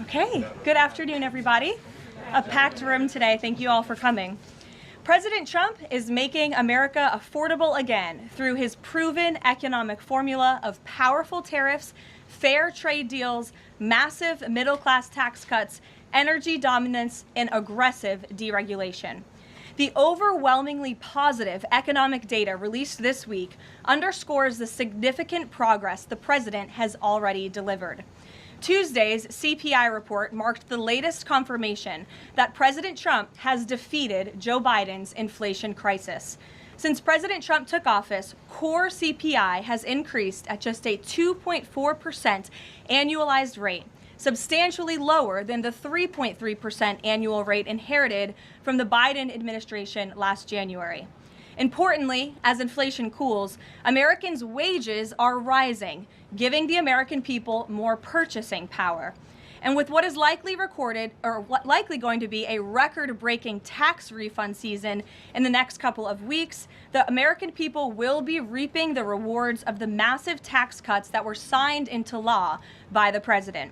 Okay, good afternoon, everybody. A packed room today. Thank you all for coming. President Trump is making America affordable again through his proven economic formula of powerful tariffs, fair trade deals, massive middle-class tax cuts, energy dominance, and aggressive deregulation. The overwhelmingly positive economic data released this week underscores the significant progress the president has already delivered. Tuesday's CPI report marked the latest confirmation that President Trump has defeated Joe Biden's inflation crisis. Since President Trump took office, core CPI has increased at just a 2.4% annualized rate, substantially lower than the 3.3% annual rate inherited from the Biden administration last January. Importantly, as inflation cools, Americans' wages are rising, giving the American people more purchasing power. And with what is likely going to be a record-breaking tax refund season in the next couple of weeks, the American people will be reaping the rewards of the massive tax cuts that were signed into law by the president.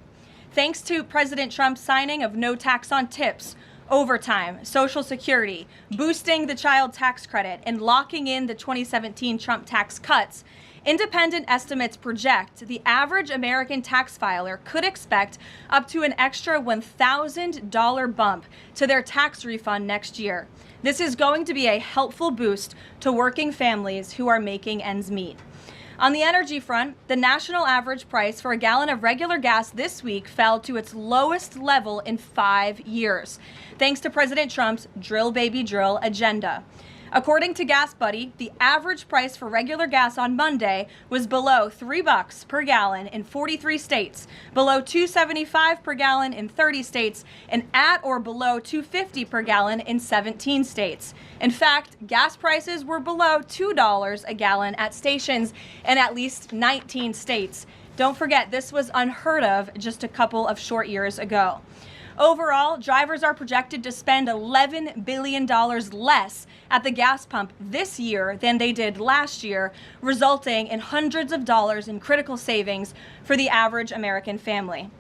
Thanks to President Trump's signing of no tax on tips, overtime, Social Security, boosting the child tax credit, and locking in the 2017 Trump tax cuts, independent estimates project the average American tax filer could expect up to an extra $1,000 bump to their tax refund next year. This is going to be a helpful boost to working families who are making ends meet. On the energy front, the national average price for a gallon of regular gas this week fell to its lowest level in 5 years, thanks to President Trump's drill baby drill agenda. According to Gas Buddy, the average price for regular gas on Monday was below $3 per gallon in 43 states, below $2.75 per gallon in 30 states, and at or below $2.50 per gallon in 17 states. In fact, gas prices were below $2 a gallon at stations in at least 19 states. Don't forget, this was unheard of just a couple of short years ago. Overall, drivers are projected to spend $11 billion less at the gas pump this year than they did last year, resulting in hundreds of dollars in critical savings for the average American family.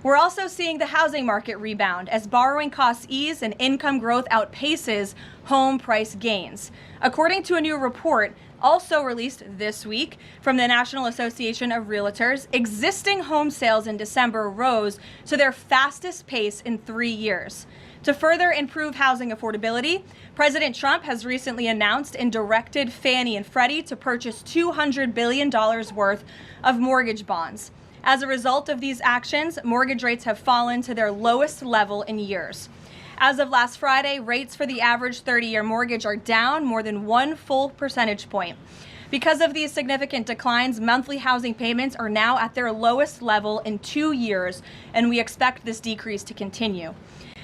We're also seeing the housing market rebound as borrowing costs ease and income growth outpaces home price gains. According to a new report also released this week from the National Association of Realtors, existing home sales in December rose to their fastest pace in 3 years. To further improve housing affordability, President Trump has recently announced and directed Fannie and Freddie to purchase $200 billion worth of mortgage bonds. As a result of these actions, mortgage rates have fallen to their lowest level in years. As of last Friday, rates for the average 30-year mortgage are down more than 1 full percentage point. Because of these significant declines, monthly housing payments are now at their lowest level in 2 years, and we expect this decrease to continue.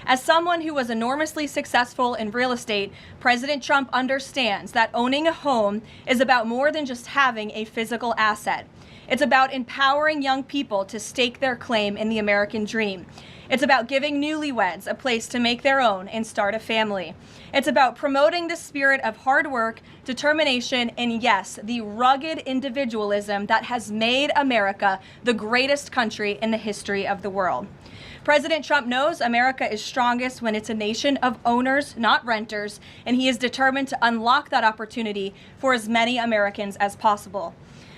As someone who was enormously successful in real estate, President Trump understands that owning a home is about more than just having a physical asset. It's about empowering young people to stake their claim in the American dream. It's about giving newlyweds a place to make their own and start a family. It's about promoting the spirit of hard work, determination, and yes, the rugged individualism that has made America the greatest country in the history of the world. President Trump knows America is strongest when it's a nation of owners, not renters, and he is determined to unlock that opportunity for as many Americans as possible.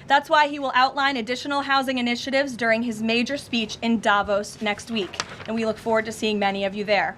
That's why he will outline additional housing initiatives during his major speech in Davos next week, and we look forward to seeing many of you there.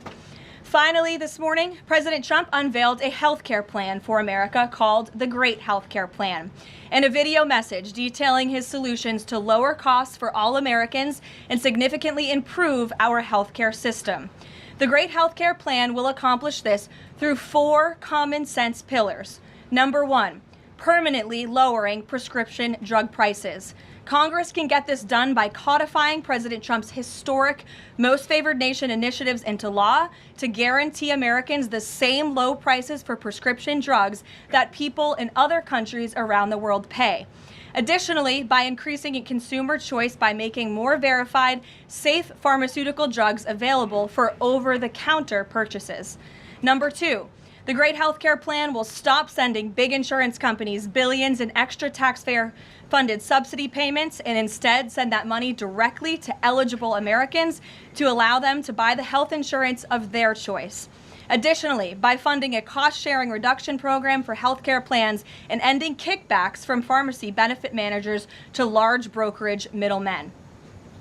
Finally, this morning, President Trump unveiled a healthcare plan for America called the Great Healthcare Plan, and a video message detailing his solutions to lower costs for all Americans and significantly improve our healthcare system. The Great Healthcare Plan will accomplish this through 4 common sense pillars. Number 1, permanently lowering prescription drug prices. Congress can get this done by codifying President Trump's historic Most Favored Nation initiatives into law to guarantee Americans the same low prices for prescription drugs that people in other countries around the world pay. Additionally, by increasing consumer choice by making more verified, safe pharmaceutical drugs available for over-the-counter purchases. Number 2, The Great Healthcare Plan will stop sending big insurance companies billions in extra taxpayer-funded subsidy payments and instead send that money directly to eligible Americans to allow them to buy the health insurance of their choice. Additionally, by funding a cost-sharing reduction program for healthcare plans and ending kickbacks from pharmacy benefit managers to large brokerage middlemen.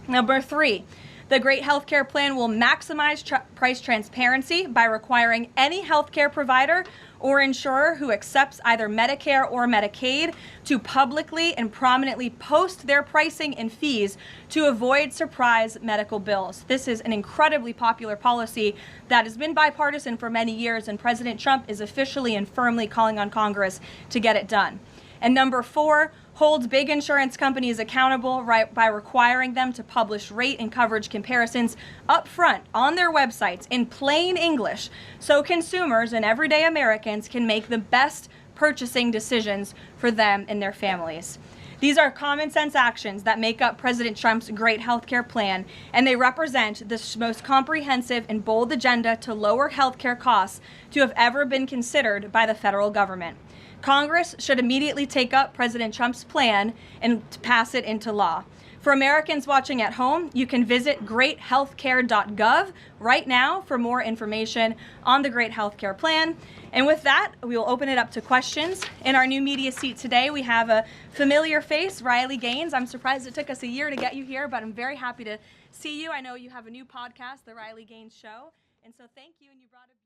Number 3, the Great Healthcare Plan will maximize price transparency by requiring any healthcare provider or insurer who accepts either Medicare or Medicaid to publicly and prominently post their pricing and fees to avoid surprise medical bills. This is an incredibly popular policy that has been bipartisan for many years, and President Trump is officially and firmly calling on Congress to get it done. And number 4, holds big insurance companies accountable by requiring them to publish rate and coverage comparisons up front on their websites in plain English so consumers and everyday Americans can make the best purchasing decisions for them and their families. These are common sense actions that make up President Trump's great healthcare plan, and they represent the most comprehensive and bold agenda to lower healthcare costs to have ever been considered by the federal government. Congress should immediately take up President Trump's plan and pass it into law. For Americans watching at home, you can visit greathealthcare.gov right now for more information on the Great Healthcare Plan. And with that, we will open it up to questions. In our new media seat today, we have a familiar face, Riley Gaines. I'm surprised it took us a year to get you here, but I'm very happy to see you. I know you have a new podcast, The Riley Gaines Show. And so thank you, and you brought a